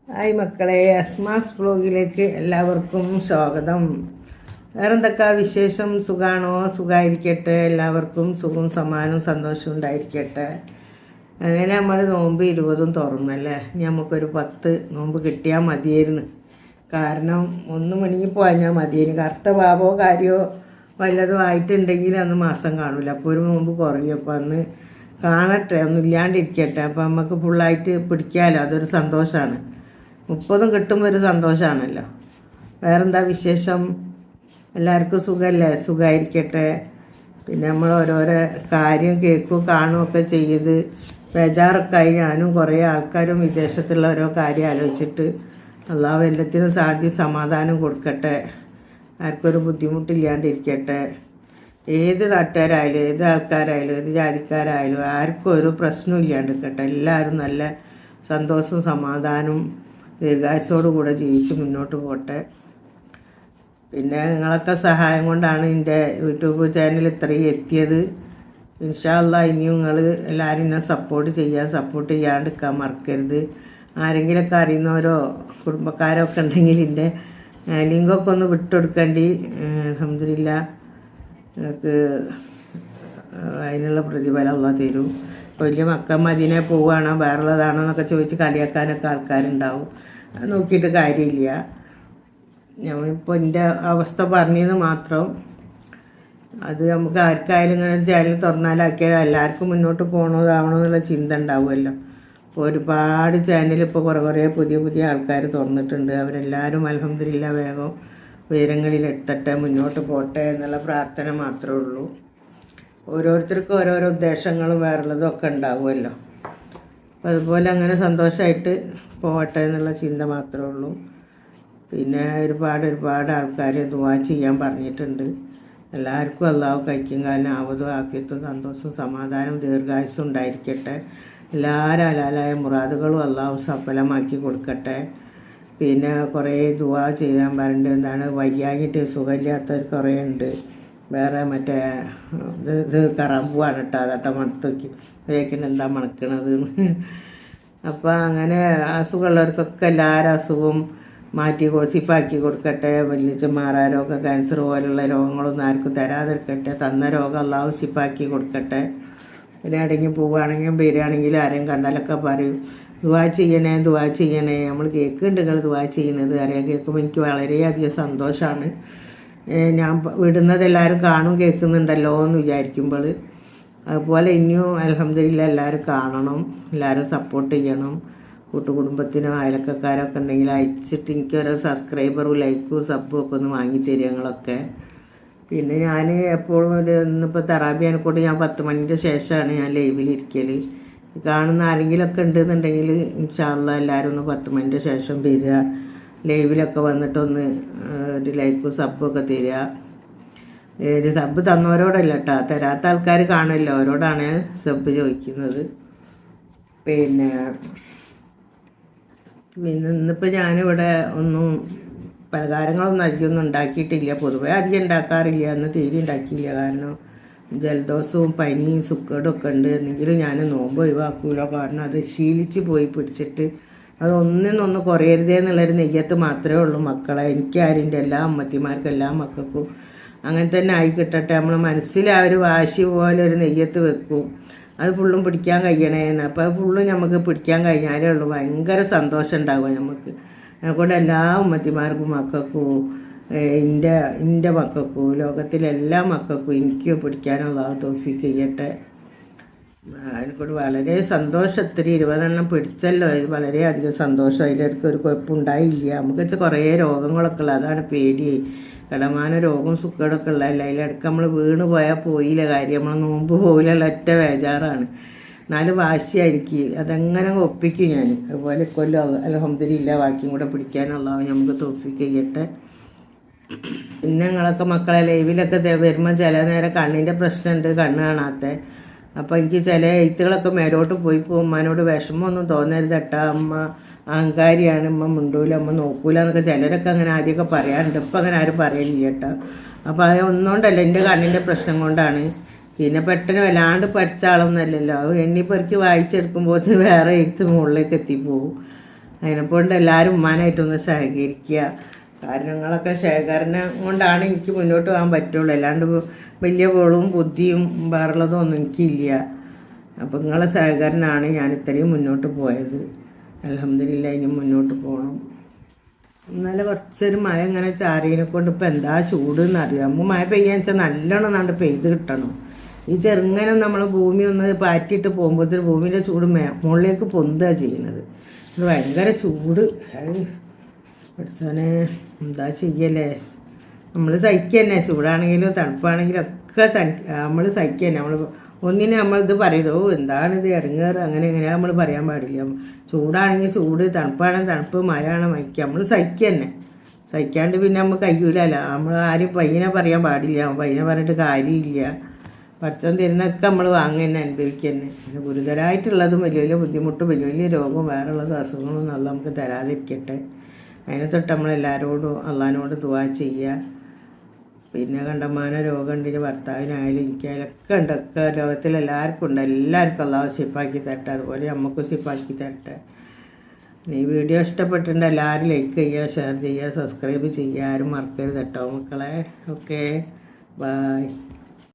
Hi മക്കളെ, അസ്മാസ് വ്ലോഗിലേക്ക് എല്ലാവർക്കും സ്വാഗതം. വേറെന്തൊക്കെ വിശേഷം? സുഖമാണോ? സുഖമായിരിക്കട്ടെ. എല്ലാവർക്കും സുഖവും സമാനവും സന്തോഷവും ഉണ്ടായിരിക്കട്ടെ. അങ്ങനെ നമ്മൾ നോമ്പ് 20 തുറന്നല്ലേ. നമുക്കൊരു 10 നോമ്പ് കിട്ടിയാൽ മതിയായിരുന്നു. കാരണം 1 മണിക്ക് പോയാൽ മതിയായിരുന്നു. കറുത്ത ഭാവോ കാര്യമോ വല്ലതും ആയിട്ടുണ്ടെങ്കിൽ അന്ന് മാസം കാണില്ല. അപ്പോൾ ഒരു നോമ്പ് കുറയും. അപ്പോൾ അന്ന് കാണട്ടെ, ഒന്നും ഇല്ലാണ്ടിരിക്കട്ടെ. അപ്പോൾ നമുക്ക് ഫുള്ളായിട്ട് പിടിക്കാമല്ലോ. അതൊരു സന്തോഷമാണ്. 30 കിട്ടുമ്പോൾ ഒരു സന്തോഷമാണല്ലോ. വേറെന്താ വിശേഷം? എല്ലാവർക്കും സുഖമല്ലേ? സുഖമായിരിക്കട്ടെ. പിന്നെ നമ്മൾ ഓരോരോ കാര്യം കേൾക്കുകയും കാണുകയൊക്കെ ചെയ്ത് ബേജാറൊക്കെ ആയി. ഞാനും കുറേ ആൾക്കാരും വിദേശത്തുള്ള ഓരോ കാര്യം ആലോചിച്ചിട്ട് അള്ളാഹു എല്ലാത്തിനും സമാധാനം കൊടുക്കട്ടെ. ആർക്കൊരു ബുദ്ധിമുട്ടില്ലാണ്ടിരിക്കട്ടെ. ഏത് നാട്ടുകാരായാലും ഏത് ആൾക്കാരായാലും ഏത് ജാതിക്കാരായാലും ആർക്കും ഒരു പ്രശ്നവും ഇല്ലാണ്ടിരിക്കട്ടെ. എല്ലാവരും നല്ല സന്തോഷവും സമാധാനവും ദീർഘായുസ്സോടുകൂടെ ജീവിച്ച് മുന്നോട്ട് പോട്ടെ. പിന്നെ നിങ്ങളൊക്കെ സഹായം കൊണ്ടാണ് എൻ്റെ യൂട്യൂബ് ചാനൽ ഇത്രയും എത്തിയത്. ഇൻഷാ അല്ലാഹ് ഇനിയും നിങ്ങൾ എല്ലാവരും എന്നെ സപ്പോർട്ട് ചെയ്യാണ്ടിരിക്കാൻ മറക്കരുത്. ആരെങ്കിലുമൊക്കെ അറിയുന്നവരോ കുടുംബക്കാരോ ഒക്കെ ഉണ്ടെങ്കിൽ എൻ്റെ ലിങ്കൊക്കെ ഒന്ന് വിട്ടുകൊടുക്കേണ്ടി. അൽഹംദുലില്ലാഹ് നിങ്ങൾക്ക് അതിനുള്ള പ്രതിഫലം അല്ലാഹ് തരും. വലിയ മക്ക മദീനെ പോവുകയാണോ വേറുള്ളതാണോ എന്നൊക്കെ ചോദിച്ച് കളിയാക്കാനൊക്കെ ആൾക്കാരുണ്ടാവും. അത് നോക്കിയിട്ട് കാര്യമില്ല. ഞാനിപ്പോൾ എൻ്റെ അവസ്ഥ പറഞ്ഞത് മാത്രം. അത് നമുക്ക് ആർക്കായാലും ഇങ്ങനെ ചാനൽ തുറന്നാലാക്കിയാൽ എല്ലാവർക്കും മുന്നോട്ട് പോകണതാവണോ എന്നുള്ള ചിന്ത ഉണ്ടാവുമല്ലോ. അപ്പോൾ ഒരുപാട് ചാനൽ ഇപ്പോൾ കുറേ പുതിയ ആൾക്കാർ തുറന്നിട്ടുണ്ട്. അവരെല്ലാവരും അൽഹംദുലില്ലാഹ് വേഗം ഉയരങ്ങളിലെത്തട്ടെ, മുന്നോട്ട് പോട്ടെ എന്നുള്ള പ്രാർത്ഥന മാത്രമേ ഉള്ളൂ. ഓരോരുത്തർക്കും ഓരോരോ ഉദ്ദേശങ്ങളും വേറുള്ളതും ഒക്കെ ഉണ്ടാവുമല്ലോ. അപ്പം അതുപോലെ അങ്ങനെ സന്തോഷമായിട്ട് പോകട്ടെ എന്നുള്ള ചിന്ത മാത്രമേ ഉള്ളൂ. പിന്നെ ഒരുപാട് ആൾക്കാർ ദുആ ചെയ്യാൻ പറഞ്ഞിട്ടുണ്ട്. എല്ലാവർക്കും അള്ളാഹു കഴിക്കും കാലം ആവതും ആഫിയത്തും സന്തോഷവും സമാധാനവും ദീർഘായുസ്സും ഉണ്ടായിരിക്കട്ടെ. എല്ലാവരും ഹലാലായ മുറാദുകളും അള്ളാഹു സഫലമാക്കി കൊടുക്കട്ടെ. പിന്നെ കുറേ ദുആ ചെയ്യാൻ പറഞ്ഞിട്ട് എന്താണ് വയ്യാഞ്ഞിട്ട് സുഖമില്ലാത്തവർ കുറേ ഉണ്ട്. വേറെ മറ്റേ ഇത് കറാമ്പൂവാണ് കേട്ടോ. അതട്ട മണത്ത് നോക്കി വേക്കിന് എന്താ മണക്കണത്. അപ്പോൾ അങ്ങനെ അസുഖമുള്ളവർക്കൊക്കെ എല്ലാവരും അസുഖവും മാറ്റി സിഫാക്കി കൊടുക്കട്ടെ. വലിയ മാറാരോഗം ക്യാൻസർ പോലുള്ള രോഗങ്ങളൊന്നും ആർക്കും തരാതിരിക്കട്ടെ. തന്ന രോഗം അള്ളാഹു സിഫാക്കി കൊടുക്കട്ടെ. പിന്നെ എവിടെയെങ്കിലും പോവുകയാണെങ്കിലും വരികയാണെങ്കിലും ആരെയും കണ്ടാലൊക്കെ പറയും ദുആ ചെയ്യണേ. നമ്മൾ കേൾക്കുന്നുണ്ട് നിങ്ങൾ ദുആ ചെയ്യുന്നത്. അറിയാൻ കേൾക്കുമ്പോൾ എനിക്ക് വളരെയധികം സന്തോഷമാണ്. ഞാൻ വിടുന്നത് എല്ലാവരും കാണും കേൾക്കുന്നുണ്ടല്ലോ എന്ന് വിചാരിക്കുമ്പോൾ. അതുപോലെ ഇനിയും അൽഹംദുലില്ലാഹ് എല്ലാവരും കാണണം, എല്ലാവരും സപ്പോർട്ട് ചെയ്യണം. കൂട്ടുകുടുംബത്തിനോ അയലക്കാരൊക്കെ ഉണ്ടെങ്കിൽ അയച്ചിട്ട് എനിക്കൊരു സബ്സ്ക്രൈബറും ലൈക്കും സബ്ബും ഒക്കെ ഒന്ന് വാങ്ങിത്തരിക നിങ്ങളൊക്കെ. പിന്നെ ഞാൻ എപ്പോഴും ഇന്നിപ്പോൾ തറാബിയാനെക്കൊണ്ട് ഞാൻ 10 മണിൻ്റെ ശേഷമാണ് ഞാൻ ലൈവിലിരിക്കൽ. കാണുന്ന ആരെങ്കിലുമൊക്കെ ഉണ്ടെന്നുണ്ടെങ്കിൽ ഇൻഷാ അല്ലാഹ് എല്ലാവരും ഒന്ന് 10 മണിൻ്റെ ശേഷം വരിക. ലൈവിലൊക്കെ വന്നിട്ടൊന്ന് ഒരു ലൈക്കും സബ്ബും ഒക്കെ തരിക. ഒരു സബ്ബ് തന്നവരോടല്ല കേട്ടോ, തരാത്ത ആൾക്കാർ കാണുമല്ലോ, അവരോടാണ് സബ്ബ് ചോദിക്കുന്നത്. പിന്നെ ഇന്നിപ്പോൾ ഞാനിവിടെ ഒന്നും പലഹാരങ്ങളൊന്നും അധികമൊന്നും ഉണ്ടാക്കിയിട്ടില്ല. പൊതുവേ അധികം ഉണ്ടാക്കാറില്ല. അന്ന് തീരെ ഉണ്ടാക്കിയില്ല. കാരണം ജലദോഷവും പനിയും സുക്കേടും ഒക്കെ ഉണ്ട്. എന്നെങ്കിലും ഞാൻ നോമ്പ് ഒഴിവാക്കൂല. കാരണം അത് ശീലിച്ച് പോയി പിടിച്ചിട്ട് അതൊന്നിനൊന്ന് കുറയരുതേ എന്നുള്ളൊരു നെയ്യത്ത് മാത്രമേ ഉള്ളൂ മക്കളെ. എനിക്കാരിൻ്റെ എല്ലാ അമ്മത്തിമാർക്കും എല്ലാ മക്കൾക്കും അങ്ങനെ തന്നെ ആയി കിട്ടട്ടെ. നമ്മൾ മനസ്സിൽ ആ ഒരു വാശി പോലെ ഒരു നെയ്യത്ത് വെക്കും, അത് ഫുള്ളും പിടിക്കാൻ കഴിയണേന്ന്. അപ്പോൾ അത് ഫുള്ളും നമുക്ക് പിടിക്കാൻ കഴിഞ്ഞാലേ ഉള്ളൂ ഭയങ്കര സന്തോഷം ഉണ്ടാവുക നമുക്ക്. അതുകൊണ്ട് എല്ലാ ഉമ്മത്തിമാർക്കും മക്കൾക്കും എൻ്റെ മക്കൾക്കും ലോകത്തിലെ എല്ലാ മക്കൾക്കും എനിക്ക് പിടിക്കാനുള്ള തൗഫീഖ് ചെയ്യട്ടെ. അതിനെക്കൊണ്ട് വളരെ സന്തോഷത്തിൽ 20 പിടിച്ചല്ലോ, ഇത് വളരെയധികം സന്തോഷം. അതിലിടയ്ക്ക് ഒരു കുഴപ്പമുണ്ടായില്ല. നമുക്ക് കുറേ രോഗങ്ങളൊക്കെ ഉള്ള, അതാണ് പേടി. കടമാന രോഗം സുഖമൊക്കെ ഉള്ളതല്ല. അതിലിടയ്ക്ക് നമ്മൾ വീണ് പോയാൽ പോയില്ല കാര്യം, നമ്മൾ നോമ്പ് പോയില്ല, ഒറ്റ ബേജാറാണ്. എന്നാലും വാശിയായിരിക്കും, അതെങ്ങനെ ഒപ്പിക്കും ഞാൻ. അതുപോലെ കൊല്ലം അൽഹംദുലില്ലാഹ് ബാക്കിയും കൂടെ പിടിക്കാനുള്ള നമുക്ക് തൗഫീഖ് ചെയ്യട്ടെ. പിന്നെ ഞങ്ങളൊക്കെ മക്കളെ ലൈവിലൊക്കെ വരുമ്പോൾ ചില നേരം കണ്ണിൻ്റെ പ്രശ്നമുണ്ട്, കണ്ണ് കാണാത്ത. അപ്പോൾ എനിക്ക് ചില എഴുത്തുകളൊക്കെ മേലോട്ട് പോയി ഉമ്മാനോട് വിഷമമൊന്നും തോന്നരുത് കേട്ടോ, അമ്മ അഹങ്കാരിയാണ്, അമ്മ മിണ്ടൂല, അമ്മ നോക്കൂല എന്നൊക്കെ ചിലരൊക്കെ അങ്ങനെ ആദ്യമൊക്കെ പറയാറുണ്ട്. ഇപ്പം അങ്ങനെ ആരും പറയില്ല കേട്ടോ. അപ്പോൾ അത് ഒന്നുകൊണ്ടല്ല, എൻ്റെ കണ്ണിൻ്റെ പ്രശ്നം കൊണ്ടാണ്. പിന്നെ പെട്ടെന്ന് വല്ലാണ്ട് പഠിച്ച ആളൊന്നുമല്ലല്ലോ. എണ്ണിപ്പെറുക്കി വായിച്ചെടുക്കുമ്പോൾ വേറെ എഴുത്ത് മുകളിലേക്ക് എത്തിപ്പോവും. അതിനെക്കൊണ്ട് എല്ലാവരും ഉമ്മാനായിട്ടൊന്ന് സഹകരിക്കുക. കാരണങ്ങളൊക്കെ ശേഖരണം കൊണ്ടാണ് എനിക്ക് മുന്നോട്ട് പോകാൻ പറ്റുള്ളൂ. അല്ലാണ്ട് വലിയ കോളും ബുദ്ധിയും വേറുള്ളതും ഒന്നും എനിക്കില്ല. അപ്പം നിങ്ങളെ സഹകരണമാണ് ഞാൻ ഇത്രയും മുന്നോട്ട് പോയത്. അൽഹംദുലില്ലാ, ഇനി മുന്നോട്ട് പോകണം. ഇന്നലെ കുറച്ചൊരു മഴ ഇങ്ങനെ ചാറിയതിനെ കൊണ്ട് ഇപ്പം എന്താ ചൂട് എന്നറിയാം. നമ്മൾ മഴ പെയ്യാന്ന് വെച്ചാൽ നല്ലോണം നാണ്ട് പെയ്ത് കിട്ടണം. ഈ ചെറുങ്ങനെ നമ്മൾ ഭൂമി ഒന്ന് പാറ്റിയിട്ട് പോകുമ്പോഴത്തേന് ഭൂമിൻ്റെ ചൂട് മുകളിലേക്ക് പൊന്തുക ചെയ്യുന്നത്. ഇത് ഭയങ്കര ചൂട്. പഠിച്ചോനെ എന്താ ചെയ്യല്ലേ, നമ്മൾ സഹിക്കുക തന്നെ. ചൂടാണെങ്കിലും തണുപ്പാണെങ്കിലും ഒക്കെ നമ്മൾ സഹിക്കുക തന്നെ. നമ്മൾ ഒന്നിനെ നമ്മളിത് പറയുന്നത് എന്താണിത് ഇടങ്ങേറ് അങ്ങനെ എങ്ങനെയാ നമ്മൾ പറയാൻ പാടില്ല. ചൂടാണെങ്കിൽ ചൂട്, തണുപ്പാണെങ്കിൽ തണുപ്പ്, മഴയാണ് മയക്കുക. നമ്മൾ സഹിക്കുക തന്നെ. സഹിക്കാണ്ട് പിന്നെ നമ്മൾ കഴിയൂലല്ലോ. നമ്മൾ ആരും പയ്യനെ പറയാൻ പാടില്ല. പയ്യനെ പറഞ്ഞിട്ട് കാര്യമില്ല. പഠിച്ചോൻ തരുന്നതൊക്കെ നമ്മൾ വാങ്ങുക തന്നെ, അനുഭവിക്കുക തന്നെ. പിന്നെ ഗുരുതരമായിട്ടുള്ളതും വലിയ വലിയ ബുദ്ധിമുട്ടും വലിയ വലിയ രോഗവും വേറെയുള്ളതും അസുഖങ്ങളും നല്ല നമുക്ക് തരാതിരിക്കട്ടെ. അതിനെ തൊട്ട് നമ്മളെല്ലാവരോടും അള്ളാഹിനോട് ദുആ ചെയ്യുക. പിന്നെ കണ്ടമാന രോഗമുണ്ട്. ഭർത്താവിനായാലും എനിക്കായാലും ഒക്കെ ഉണ്ട്. ഒക്കെ ലോകത്തിലെല്ലാവർക്കും ഉണ്ട്. എല്ലാവർക്കും അള്ളാഹു ശിഫാക്കി തരട്ടെ. അതുപോലെ നമുക്കും ശിഫാക്കി തരട്ടെ. ഈ വീഡിയോ ഇഷ്ടപ്പെട്ടിട്ടുണ്ട് എല്ലാവരും ലൈക്ക് ചെയ്യുക, ഷെയർ ചെയ്യുക, സബ്സ്ക്രൈബ് ചെയ്യുക. ആരും മറക്കരുത് കേട്ടോ മക്കളെ. Okay, by.